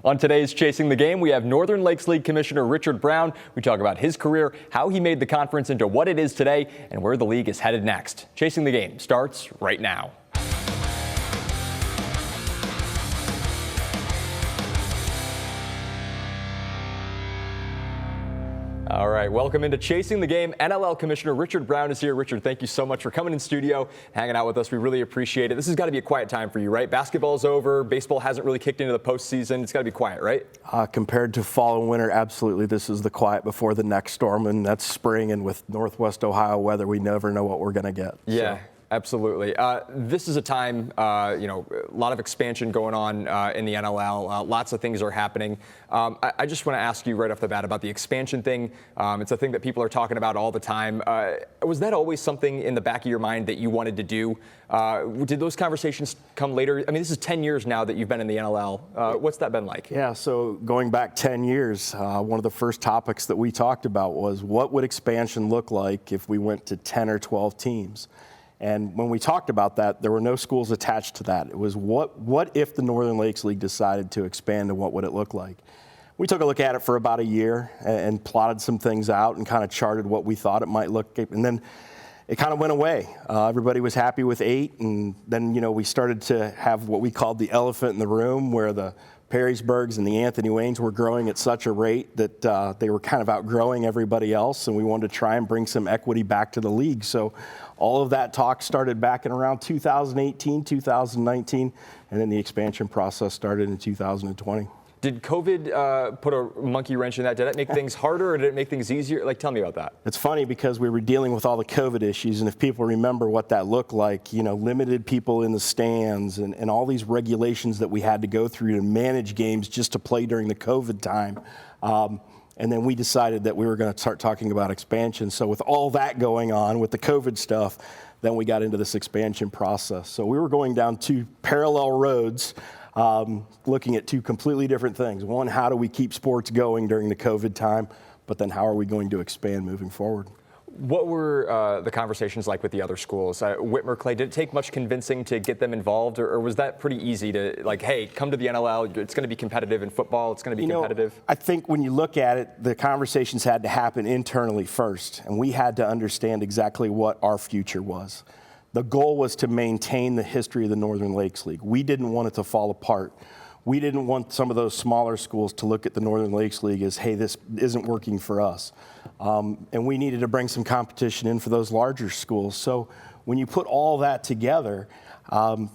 On today's Chasing the Game, we have Northern Lakes League Commissioner Richard Browne. We talk about his career, how he made the conference into what it is today, and where the league is headed next. Chasing the Game starts right now. All right, welcome into Chasing the Game. NLL Commissioner Richard Browne is here. Richard, thank you so much for coming in studio, hanging out with us. We really appreciate it. This has got to be a quiet time for you, right? Basketball's over. Baseball hasn't really kicked into the postseason. It's got to be quiet, right? Compared to fall and winter, absolutely. This is the quiet before the next storm, and that's spring. And with Northwest Ohio weather, we never know what we're going to get. Yeah. So. Absolutely. This is a time, a lot of expansion going on in the NLL. Lots of things are happening. I just want to ask you right off the bat about the expansion thing. It's a thing that people are talking about all the time. Was that always something in the back of your mind that you wanted to do? Did those conversations come later? I mean, this is 10 years now that you've been in the NLL. What's that been like? Yeah, so going back 10 years, one of the first topics that we talked about was what would expansion look like if we went to 10 or 12 teams? And when we talked about that, there were no schools attached to that. It was what if the Northern Lakes League decided to expand, and what would it look like? We took a look at it for about a year and plotted some things out and kind of charted what we thought it might look like. And then it kind of went away. Everybody was happy with 8. And then, we started to have what we called the elephant in the room, where the Perrysburgs and the Anthony Waynes were growing at such a rate that they were kind of outgrowing everybody else, and we wanted to try and bring some equity back to the league. So all of that talk started back in around 2018, 2019, and then the expansion process started in 2020. Did COVID put a monkey wrench in that? Did that make things harder, or did it make things easier? Tell me about that. It's funny because we were dealing with all the COVID issues, and if people remember what that looked like, limited people in the stands and all these regulations that we had to go through to manage games just to play during the COVID time. And then we decided that we were going to start talking about expansion. So with all that going on with the COVID stuff, then we got into this expansion process. So we were going down 2 parallel roads, looking at 2 completely different things. One, how do we keep sports going during the COVID time? But then how are we going to expand moving forward? What were the conversations like with the other schools? Whitmer, Clay, did it take much convincing to get them involved, or was that pretty easy to, hey, come to the NLL, it's going to be competitive in football, it's going to be competitive? I think when you look at it, the conversations had to happen internally first, and we had to understand exactly what our future was. The goal was to maintain the history of the Northern Lakes League. We didn't want it to fall apart. We didn't want some of those smaller schools to look at the Northern Lakes League as, hey, this isn't working for us. And we needed to bring some competition in for those larger schools. So when you put all that together,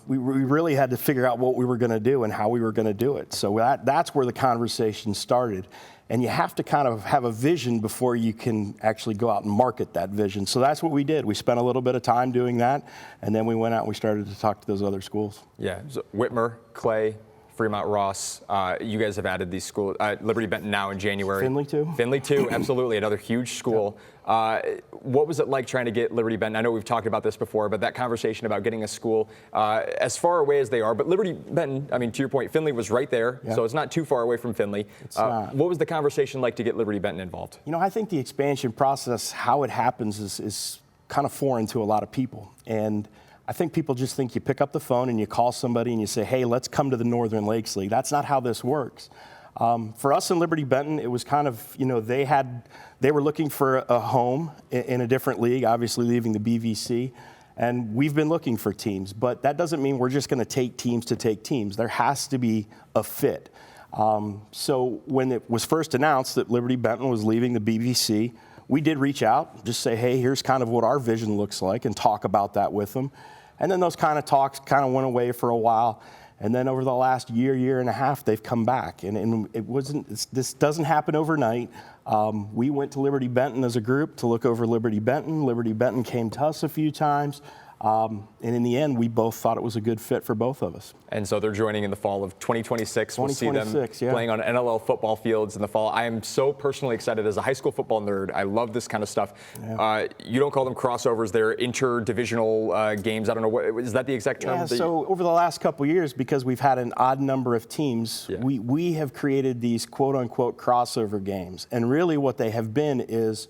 we really had to figure out what we were going to do and how we were going to do it. So that's where the conversation started. And you have to kind of have a vision before you can actually go out and market that vision. So that's what we did. We spent a little bit of time doing that, and then we went out and we started to talk to those other schools. Yeah, so Whitmer, Clay, Fremont Ross, you guys have added these schools. Liberty Benton now in January. Finley too? Finley too, absolutely, another huge school. What was it like trying to get Liberty Benton? I know we've talked about this before, but that conversation about getting a school as far away as they are. But Liberty Benton, I mean, to your point, Finley was right there, so it's not too far away from Finley. It's not. What was the conversation like to get Liberty Benton involved? I think the expansion process, how it happens is kind of foreign to a lot of people. And I think people just think you pick up the phone and you call somebody and you say, hey, let's come to the Northern Lakes League. That's not how this works. For us in Liberty Benton, it was kind of, they were looking for a home in a different league, obviously leaving the BVC. And we've been looking for teams, but that doesn't mean we're just going to take teams to take teams. There has to be a fit. So when it was first announced that Liberty Benton was leaving the BVC, we did reach out, just say, hey, here's kind of what our vision looks like, and talk about that with them. And then those kind of talks kind of went away for a while. And then over the last year and a half, they've come back. And this doesn't happen overnight. We went to Liberty Benton as a group to look over Liberty Benton. Liberty Benton came to us a few times. And in the end, we both thought it was a good fit for both of us. And so they're joining in the fall of 2026. We'll see them playing on NLL football fields in the fall. I am so personally excited as a high school football nerd. I love this kind of stuff. Yeah. You don't call them crossovers. They're interdivisional games. I don't know. What is that the exact term? Yeah, so over the last couple of years, because we've had an odd number of teams, we have created these quote-unquote crossover games. And really what they have been is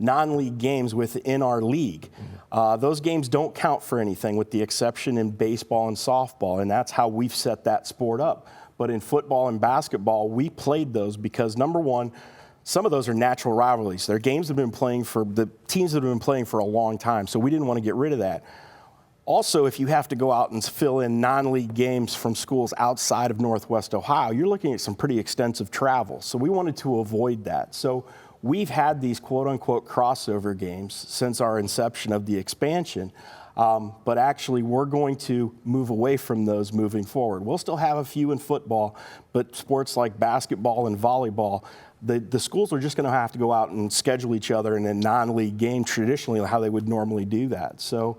non-league games within our league. Those games don't count for anything with the exception in baseball and softball, and that's how we've set that sport up. But in football and basketball, we played those because, number one, some of those are natural rivalries. They're games that have been playing for the teams that have been playing for a long time, so we didn't want to get rid of that. Also, if you have to go out and fill in non-league games from schools outside of Northwest Ohio, you're looking at some pretty extensive travel. So we wanted to avoid that. So we've had these quote-unquote crossover games since our inception of the expansion. But actually, we're going to move away from those moving forward. We'll still have a few in football, but sports like basketball and volleyball, the schools are just going to have to go out and schedule each other in a non-league game traditionally how they would normally do that. So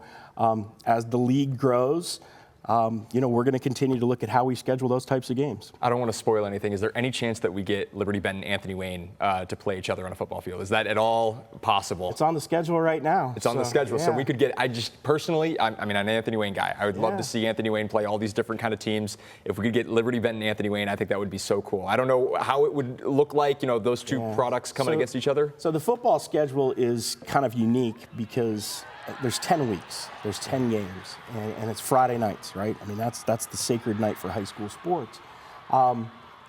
as the league grows, we're going to continue to look at how we schedule those types of games. I don't want to spoil anything. Is there any chance that we get Liberty Benton and Anthony Wayne to play each other on a football field? Is that at all possible? It's on the schedule right now. It's on the schedule. Yeah. So we could get, I'm an Anthony Wayne guy. I would love to see Anthony Wayne play all these different kind of teams. If we could get Liberty Benton and Anthony Wayne, I think that would be so cool. I don't know how it would look like, those two products coming against each other. So the football schedule is kind of unique because there's 10 weeks, there's 10 games, and it's Friday nights, right? I mean, that's the sacred night for high school sports.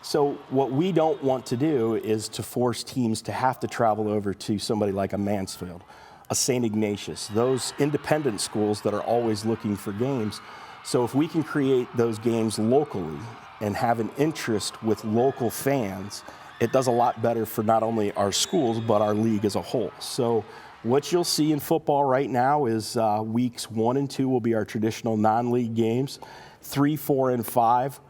So what we don't want to do is to force teams to have to travel over to somebody like a Mansfield, a St. Ignatius, those independent schools that are always looking for games. So if we can create those games locally and have an interest with local fans, it does a lot better for not only our schools, but our league as a whole. So what you'll see in football right now is weeks 1 and 2 will be our traditional non-league games. 3, 4, and 5,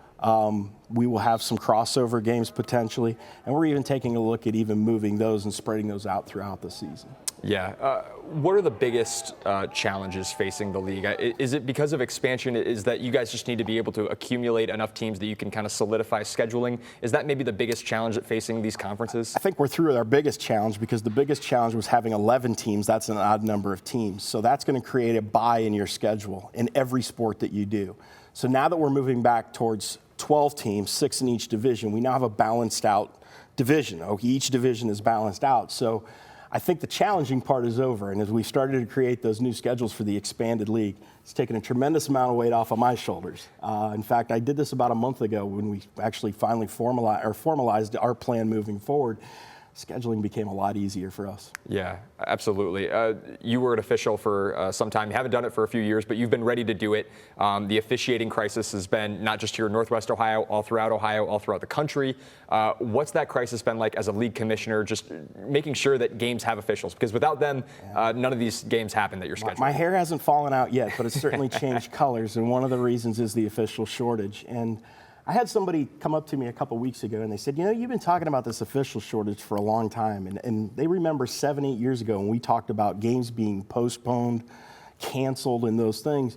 we will have some crossover games potentially, and we're even taking a look at even moving those and spreading those out throughout the season. Yeah. What are the biggest challenges facing the league? Is it because of expansion? Is that you guys just need to be able to accumulate enough teams that you can kind of solidify scheduling? Is that maybe the biggest challenge at facing these conferences? I think we're through our biggest challenge because the biggest challenge was having 11 teams. That's an odd number of teams. So that's going to create a bye in your schedule in every sport that you do. So now that we're moving back towards 12 teams, 6 in each division, we now have a balanced out division. Okay, each division is balanced out. So I think the challenging part is over, and as we started to create those new schedules for the expanded league, it's taken a tremendous amount of weight off of my shoulders. In fact, I did this about a month ago when we actually finally formalized our plan moving forward. Scheduling became a lot easier for us. Yeah, absolutely. You were an official for some time. You haven't done it for a few years, but you've been ready to do it. The officiating crisis has been not just here in Northwest Ohio, all throughout the country. What's that crisis been like as a league commissioner, just making sure that games have officials? Because without them, none of these games happen that you're scheduling. My hair hasn't fallen out yet, but it's certainly changed colors, and one of the reasons is the official shortage. And I had somebody come up to me a couple weeks ago and they said, you've been talking about this official shortage for a long time. And they remember 7, 8 years ago when we talked about games being postponed, canceled, and those things.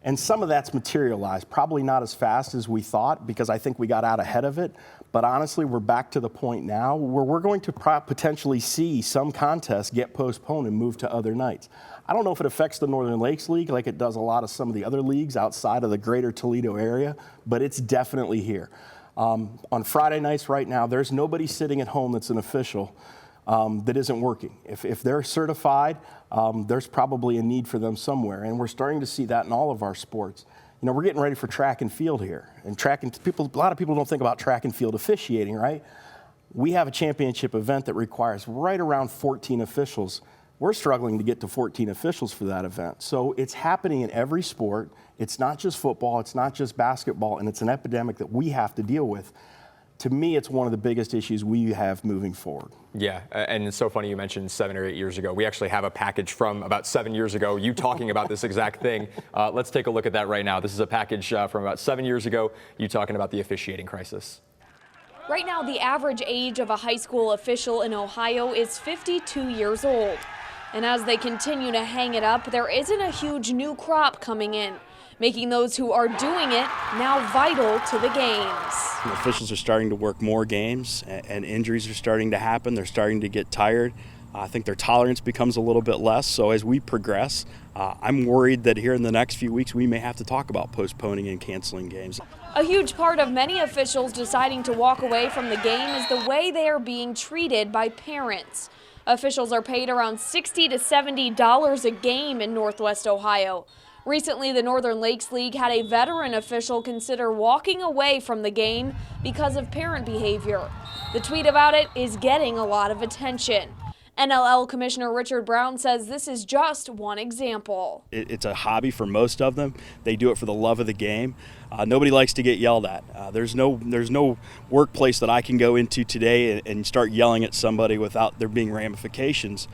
And some of that's materialized, probably not as fast as we thought because I think we got out ahead of it. But honestly, we're back to the point now where we're going to potentially see some contests get postponed and moved to other nights. I don't know if it affects the Northern Lakes League like it does a lot of some of the other leagues outside of the greater Toledo area, but it's definitely here. On Friday nights right now, there's nobody sitting at home that's an official that isn't working. If they're certified, there's probably a need for them somewhere, and we're starting to see that in all of our sports. We're getting ready for track and field here, and a lot of people don't think about track and field officiating, right? We have a championship event that requires right around 14 officials. We're struggling to get to 14 officials for that event. So it's happening in every sport. It's not just football, it's not just basketball, and it's an epidemic that we have to deal with. To me, it's one of the biggest issues we have moving forward. Yeah, and it's so funny you mentioned 7 or 8 years ago. We actually have a package from about 7 years ago, you talking about this exact thing. Let's take a look at that right now. This is a package from about 7 years ago, you talking about the officiating crisis. Right now, the average age of a high school official in Ohio is 52 years old. And as they continue to hang it up, there isn't a huge new crop coming in, making those who are doing it now vital to the games. The officials are starting to work more games, and injuries are starting to happen. They're starting to get tired. I think their tolerance becomes a little bit less. So as we progress, I'm worried that here in the next few weeks we may have to talk about postponing and canceling games. A huge part of many officials deciding to walk away from the game is the way they are being treated by parents. Officials are paid around $60 to $70 a game in Northwest Ohio. Recently, the Northern Lakes League had a veteran official consider walking away from the game because of parent behavior. The tweet about it is getting a lot of attention. NLL Commissioner Richard Browne says this is just one example. It's a hobby for most of them. They do it for the love of the game. Nobody likes to get yelled at. There's no workplace that I can go into today and start yelling at somebody without there being ramifications.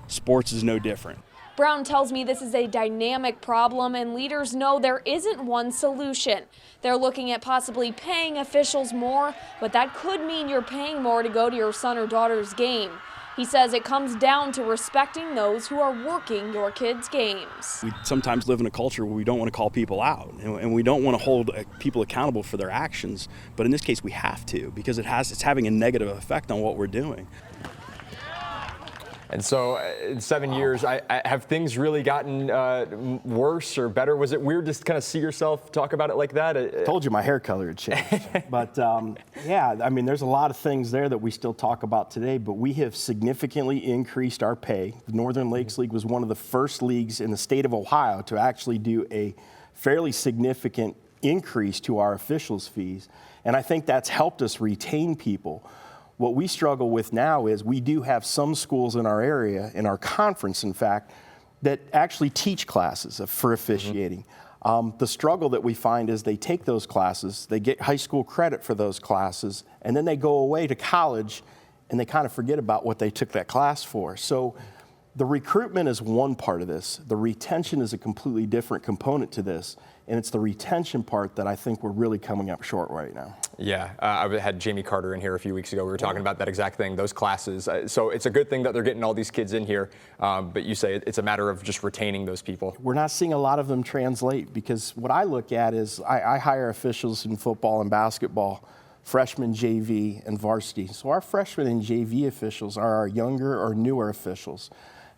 Sports is no different. Browne tells me this is a dynamic problem and leaders know there isn't one solution. They're looking at possibly paying officials more, but that could mean you're paying more to go to your son or daughter's game. He says it comes down to respecting those who are working your kids' games. We sometimes live in a culture where we don't want to call people out and we don't want to hold people accountable for their actions, but in this case we have to because it's having a negative effect on what we're doing. And so in 7 years, have things really gotten worse or better? Was it weird to kind of see yourself talk about it like that? I told you my hair color had changed. But yeah, I mean, there's a lot of things there that we still talk about today, but we have significantly increased our pay. The Northern Lakes League was one of the first leagues in the state of Ohio to actually do a fairly significant increase to our officials' fees. And I think that's helped us retain people. What we struggle with now is we do have some schools in our area, in our conference, in fact, that actually teach classes for officiating. The struggle that we find is they take those classes, they get high school credit for those classes, and then they go away to college and they kind of forget about what they took that class for. So the recruitment is one part of this. The retention is a completely different component to this. And it's the retention part that I think we're really coming up short right now. Yeah, I had Jamie Carter in here a few weeks ago. We were talking about that exact thing, those classes. So it's a good thing that they're getting all these kids in here, but you say it's a matter of just retaining those people. We're not seeing a lot of them translate because what I look at is I hire officials in football and basketball, freshman, JV, and varsity. So our freshmen and JV officials are our younger or newer officials.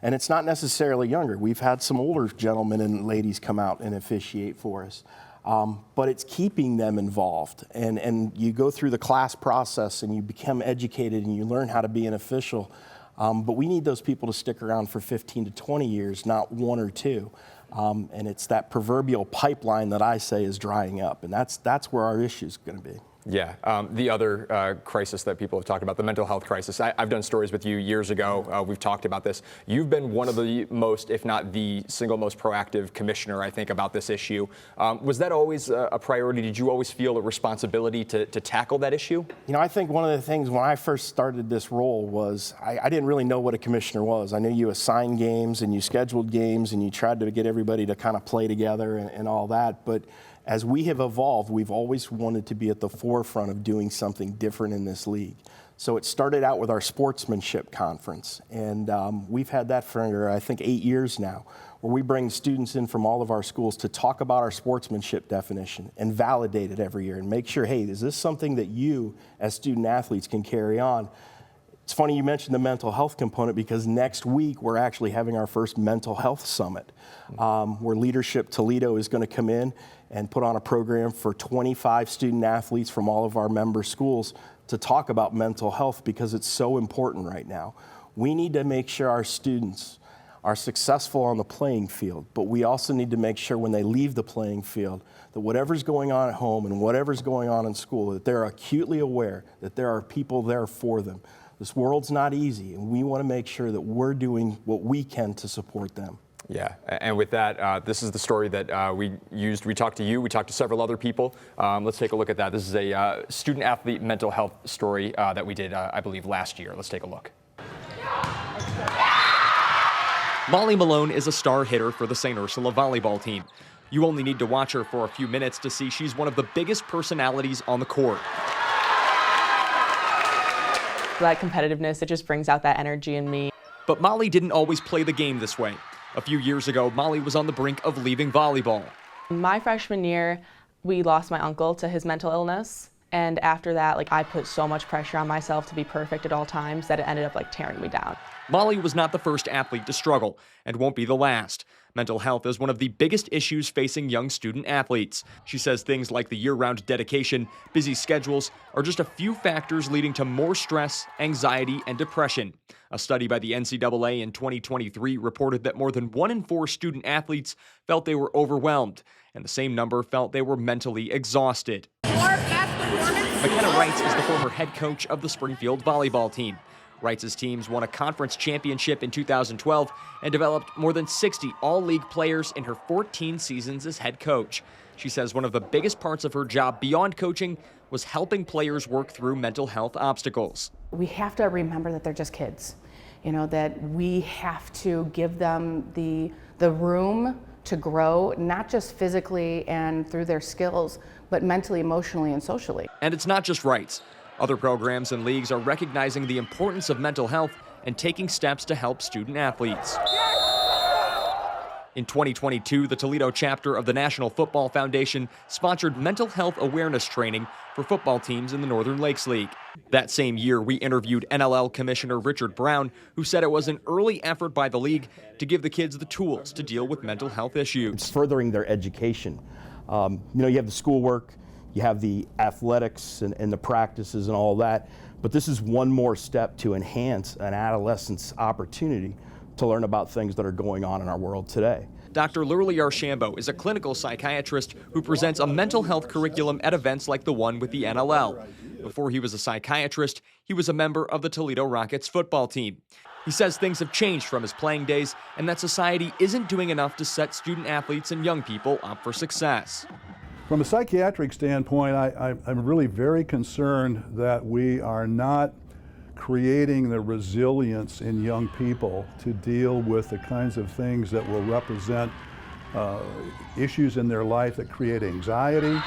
And it's not necessarily younger. We've had some older gentlemen and ladies come out and officiate for us. But it's keeping them involved. And you go through the class process and you become educated and you learn how to be an official. But we need those people to stick around for 15 to 20 years, not 1 or 2. And it's that proverbial pipeline that I say is drying up. And that's where our issue is going to be. Yeah, the other crisis that people have talked about, the mental health crisis. I've done stories with you years ago. We've talked about this. You've been one of the most, if not the single most proactive commissioner, I think, about this issue. Was that always a priority? Did you always feel a responsibility to tackle that issue? You know, I think one of the things when I first started this role was I didn't really know what a commissioner was. I knew you assigned games and you scheduled games and you tried to get everybody to kind of play together and all that. But as we have evolved, we've always wanted to be at the forefront of doing something different in this league. So it started out with our sportsmanship conference, and we've had that for, I think, 8 years now, where we bring students in from all of our schools to talk about our sportsmanship definition and validate it every year and make sure, hey, is this something that you as student athletes can carry on? It's funny you mentioned the mental health component because next week we're actually having our first mental health summit where Leadership Toledo is going to come in and put on a program for 25 student athletes from all of our member schools to talk about mental health because it's so important right now. We need to make sure our students are successful on the playing field, but we also need to make sure when they leave the playing field that whatever's going on at home and whatever's going on in school, that they're acutely aware that there are people there for them. This world's not easy, and we want to make sure that we're doing what we can to support them. Yeah, and with that, this is the story that we used. We talked to you, we talked to several other people. Let's take a look at that. This is a student-athlete mental health story that we did, I believe, last year. Let's take a look. Molly Malone is a star hitter for the St. Ursula volleyball team. You only need to watch her for a few minutes to see she's one of the biggest personalities on the court. That competitiveness, it just brings out that energy in me. But Molly didn't always play the game this way. A few years ago, Molly was on the brink of leaving volleyball. My freshman year, we lost my uncle to his mental illness, And after that, I put so much pressure on myself to be perfect at all times that it ended up tearing me down. Molly was not the first athlete to struggle and won't be the last. Mental health is one of the biggest issues facing young student athletes. She says things like the year-round dedication, busy schedules are just a few factors leading to more stress, anxiety, and depression. A study by the NCAA in 2023 reported that more than 1 in 4 student athletes felt they were overwhelmed, and the same number felt they were mentally exhausted. McKenna Wrights is the former head coach of the Springfield volleyball team. Wrights' teams won a conference championship in 2012 and developed more than 60 all-league players in her 14 seasons as head coach. She says one of the biggest parts of her job beyond coaching was helping players work through mental health obstacles. We have to remember that they're just kids, that we have to give them the room to grow, not just physically and through their skills, but mentally, emotionally, and socially. And it's not just Wrights. Other programs and leagues are recognizing the importance of mental health and taking steps to help student athletes. In 2022, the Toledo chapter of the National Football Foundation sponsored mental health awareness training for football teams in the Northern Lakes League. That same year, we interviewed NLL Commissioner Richard Browne, who said it was an early effort by the league to give the kids the tools to deal with mental health issues. It's furthering their education. You have the schoolwork, you have the athletics and the practices and all that, but this is one more step to enhance an adolescent's opportunity to learn about things that are going on in our world today. Dr. Lurley Archambault is a clinical psychiatrist who presents a mental health curriculum at events like the one with the NLL. Before he was a psychiatrist, he was a member of the Toledo Rockets football team. He says things have changed from his playing days and that society isn't doing enough to set student athletes and young people up for success. From a psychiatric standpoint, I'm really very concerned that we are not creating the resilience in young people to deal with the kinds of things that will represent issues in their life that create anxiety.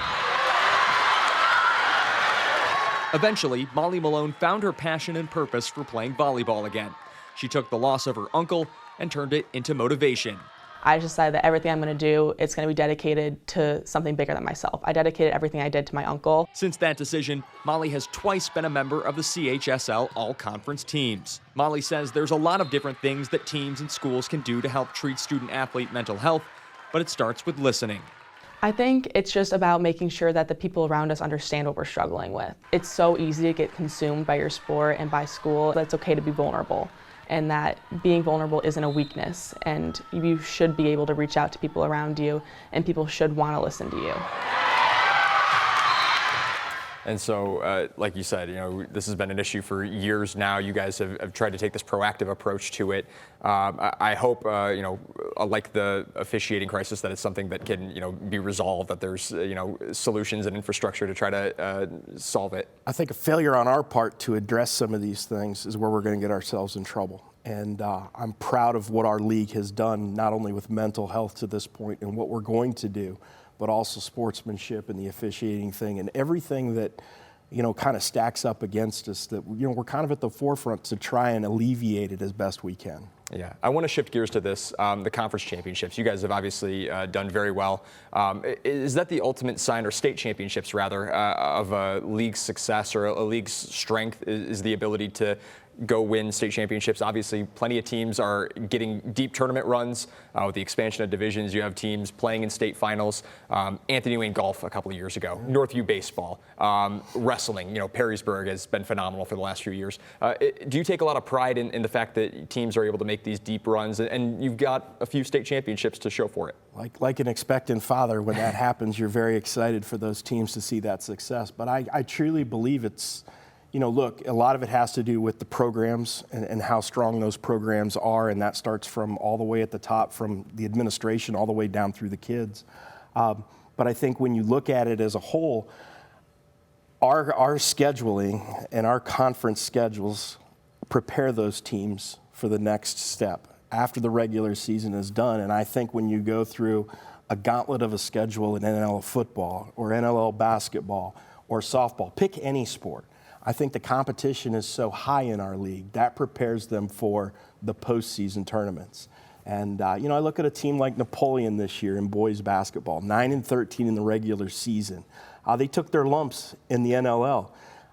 Eventually, Molly Malone found her passion and purpose for playing volleyball again. She took the loss of her uncle and turned it into motivation. I decided that everything I'm going to do, it's going to be dedicated to something bigger than myself. I dedicated everything I did to my uncle. Since that decision, Molly has twice been a member of the CHSL all-conference teams. Molly says there's a lot of different things that teams and schools can do to help treat student-athlete mental health, but it starts with listening. I think it's just about making sure that the people around us understand what we're struggling with. It's so easy to get consumed by your sport and by school, but it's okay to be vulnerable. And that being vulnerable isn't a weakness, and you should be able to reach out to people around you, and people should want to listen to you. And so, like you said, this has been an issue for years now. You guys have tried to take this proactive approach to it. I hope, like the officiating crisis, that it's something that can, be resolved, that there's, solutions and infrastructure to try to solve it. I think a failure on our part to address some of these things is where we're going to get ourselves in trouble. And I'm proud of what our league has done, not only with mental health to this point and what we're going to do, but also sportsmanship and the officiating thing and everything that, kind of stacks up against us, that, we're kind of at the forefront to try and alleviate it as best we can. Yeah, I want to shift gears to this, the conference championships. You guys have obviously done very well. Is that the ultimate sign, or state championships rather, of a league's success or a league's strength, is the ability to go win state championships? Obviously, plenty of teams are getting deep tournament runs. With the expansion of divisions, you have teams playing in state finals. Anthony Wayne Golf a couple of years ago, Northview Baseball, wrestling, Perrysburg has been phenomenal for the last few years. Do you take a lot of pride in the fact that teams are able to make these deep runs, and you've got a few state championships to show for it? Like an expectant father, when that happens, you're very excited for those teams to see that success. But I truly believe it's, look, a lot of it has to do with the programs and how strong those programs are, and that starts from all the way at the top, from the administration all the way down through the kids. But I think when you look at it as a whole, our scheduling and our conference schedules prepare those teams for the next step after the regular season is done. And I think when you go through a gauntlet of a schedule in NLL football or NLL basketball or softball, pick any sport, I think the competition is so high in our league that prepares them for the postseason tournaments. And I look at a team like Napoleon this year in boys basketball, 9-13 in the regular season. They took their lumps in the NLL.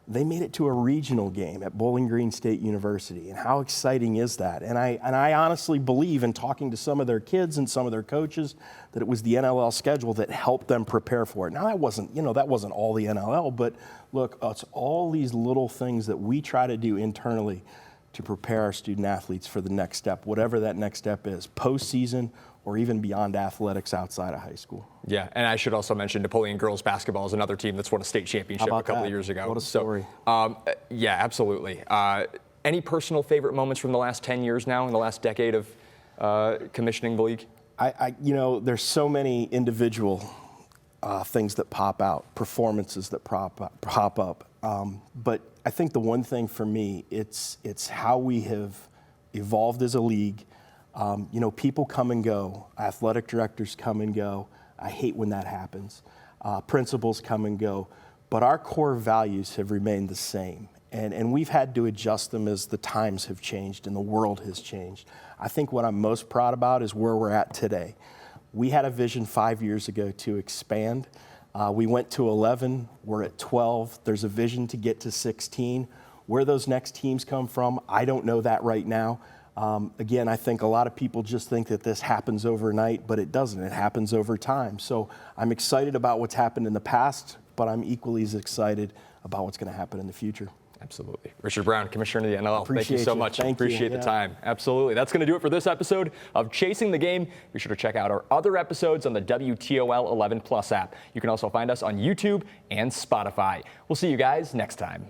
They made it to a regional game at Bowling Green State University. And how exciting is that? And I honestly believe, in talking to some of their kids and some of their coaches, that it was the NLL schedule that helped them prepare for it. Now, that wasn't all the NLL, but look, it's all these little things that we try to do internally to prepare our student athletes for the next step, whatever that next step is, postseason or even beyond athletics outside of high school. Yeah, and I should also mention Napoleon girls basketball is another team that's won a state championship a couple of years ago. What a story. So, yeah, absolutely. Any personal favorite moments from the last 10 years now, in the last decade of commissioning the league? There's so many individual things that pop out, performances that pop up. But I think the one thing for me, it's how we have evolved as a league. People come and go, athletic directors come and go. I hate when that happens. Principals come and go, but our core values have remained the same. And we've had to adjust them as the times have changed and the world has changed. I think what I'm most proud about is where we're at today. We had a vision 5 years ago to expand. We went to 11, we're at 12. There's a vision to get to 16. Where those next teams come from, I don't know that right now. Again, I think a lot of people just think that this happens overnight, but it doesn't. It happens over time. So I'm excited about what's happened in the past, but I'm equally as excited about what's going to happen in the future. Absolutely. Richard Browne, Commissioner of the NLL. Appreciate Thank you so you. much. Thank you. Appreciate the Yeah. time. Absolutely. That's going to do it for this episode of Chasing the Game. Be sure to check out our other episodes on the WTOL 11 Plus app. You can also find us on YouTube and Spotify. We'll see you guys next time.